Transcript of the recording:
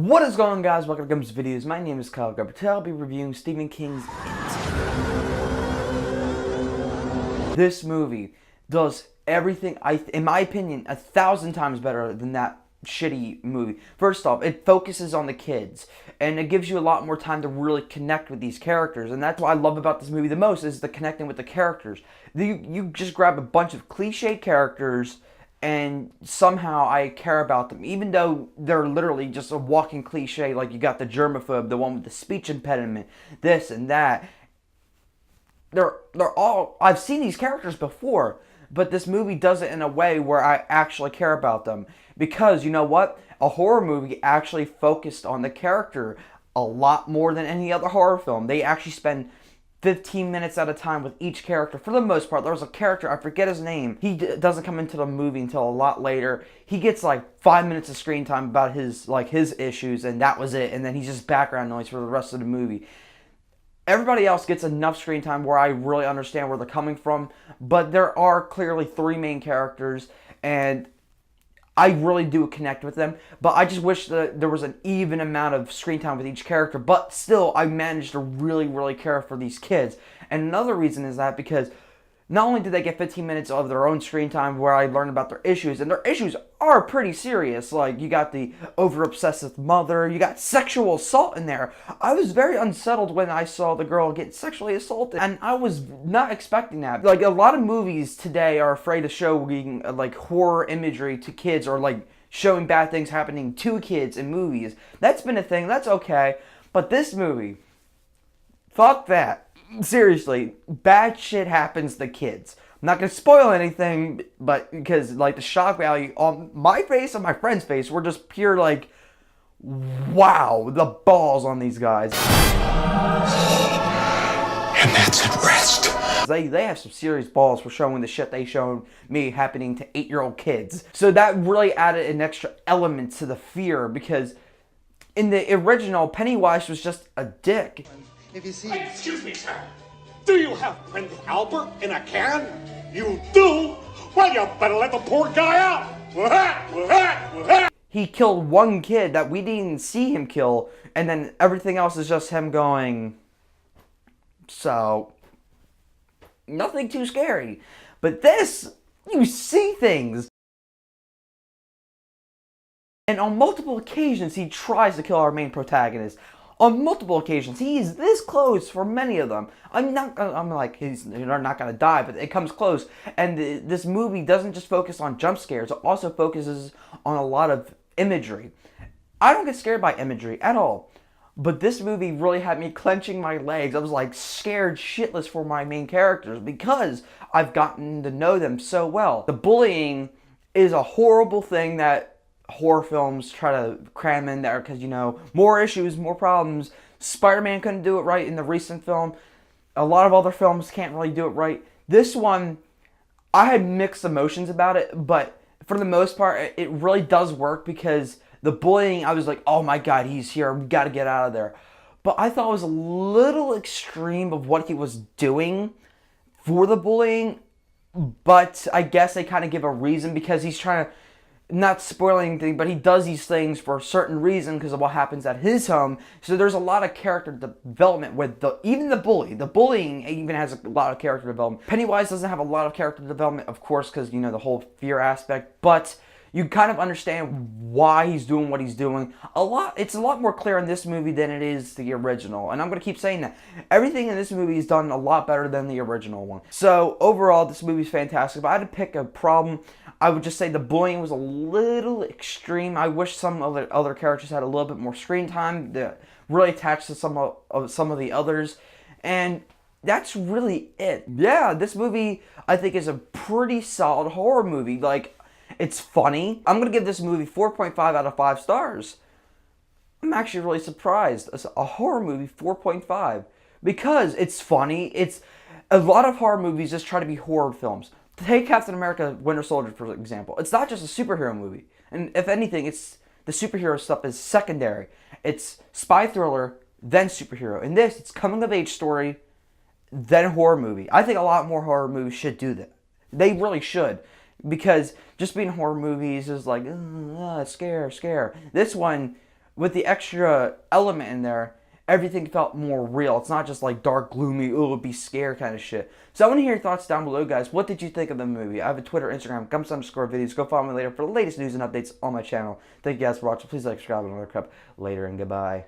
What is going on, guys? Welcome to Gum's Videos. My name is Kyle Gumber. Today I'll be reviewing Stephen King's It. This movie does everything, in my opinion, 1,000 times better than that shitty movie. First off, it focuses on the kids, and it gives you a lot more time to really connect with these characters, and that's what I love about this movie the most, is the connecting with the characters. You just grab a bunch of cliche characters, and somehow I care about them, even though they're literally just a walking cliche. Like, you got the germaphobe, the one with the speech impediment, this and that. They're all, I've seen these characters before, but this movie does it in a way where I actually care about them. Because, you know what? A horror movie actually focused on the character a lot more than any other horror film. They actually spend 15 minutes at a time with each character. For the most part, there was a character, I forget his name. He doesn't come into the movie until a lot later. He gets like 5 minutes of screen time about his issues, and that was it. And then he's just background noise for the rest of the movie. Everybody else gets enough screen time where I really understand where they're coming from. But there are clearly three main characters, and I really do connect with them, but I just wish that there was an even amount of screen time with each character, but still, I managed to really care for these kids. And another reason is that because not only did they get 15 minutes of their own screen time where I learned about their issues, and their issues are pretty serious. Like, you got the over-obsessive mother, you got sexual assault in there. I was very unsettled when I saw the girl get sexually assaulted, and I was not expecting that. Like, a lot of movies today are afraid of showing, like, horror imagery to kids, or, like, showing bad things happening to kids in movies. That's been a thing, that's okay. But this movie, fuck that. Seriously, bad shit happens to kids. I'm not gonna spoil anything, but because, like, the shock value on my face and my friend's face were just pure, like, wow, the balls on these guys. And that's at rest. They have some serious balls for showing the shit they showed me happening to 8-year-old kids. So that really added an extra element to the fear, because in the original, Pennywise was just a dick. If you see... Excuse me, sir. Do you have Prince Albert in a can? You do? Well, you better let the poor guy out. He killed one kid that we didn't see him kill, and then everything else is just him going, so, nothing too scary. But this, you see things. And on multiple occasions, he tries to kill our main protagonist. On multiple occasions, he's this close for many of them. I'm like, they're not gonna die, but it comes close. And this movie doesn't just focus on jump scares, it also focuses on a lot of imagery. I don't get scared by imagery at all, but this movie really had me clenching my legs. I was like scared shitless for my main characters because I've gotten to know them so well. The bullying is a horrible thing that horror films try to cram in there because, you know, more issues, more problems. Spider-Man couldn't do it right in the recent film. A lot of other films can't really do it right. This one, I had mixed emotions about it, but for the most part, it really does work because the bullying, I was like, oh my god, he's here, we gotta get out of there. But I thought it was a little extreme of what he was doing for the bullying, but I guess they kind of give a reason because he's trying to, not spoiling anything, but he does these things for a certain reason because of what happens at his home. So there's a lot of character development with even the bully. The bullying even has a lot of character development. Pennywise doesn't have a lot of character development, of course, because, you know, the whole fear aspect, but you kind of understand why he's doing what he's doing. It's a lot more clear in this movie than it is the original, and I'm going to keep saying that. Everything in this movie is done a lot better than the original one. So overall, this movie's fantastic. If I had to pick a problem, I would just say the bullying was a little extreme. I wish some of the other characters had a little bit more screen time to really attach to some of the others, and that's really it. Yeah, this movie, I think, is a pretty solid horror movie. Like, it's funny. I'm going to give this movie 4.5 out of 5 stars. I'm actually really surprised. It's a horror movie, 4.5. Because it's funny. It's a lot of horror movies just try to be horror films. Take Captain America Winter Soldier, for example. It's not just a superhero movie. And if anything, it's the superhero stuff is secondary. It's spy thriller, then superhero. In this, it's coming-of-age story, then horror movie. I think a lot more horror movies should do that. They really should. Because just being horror movies is like, scare. This one with the extra element in there, everything felt more real. It's not just like dark, gloomy, oh, be scared kind of shit. So I want to hear your thoughts down below, guys. What did you think of the movie? I have a Twitter, Instagram, Gumps_videos. Go follow me later for the latest news and updates on my channel. Thank you guys for watching. Please like, subscribe, and another cup later, and goodbye.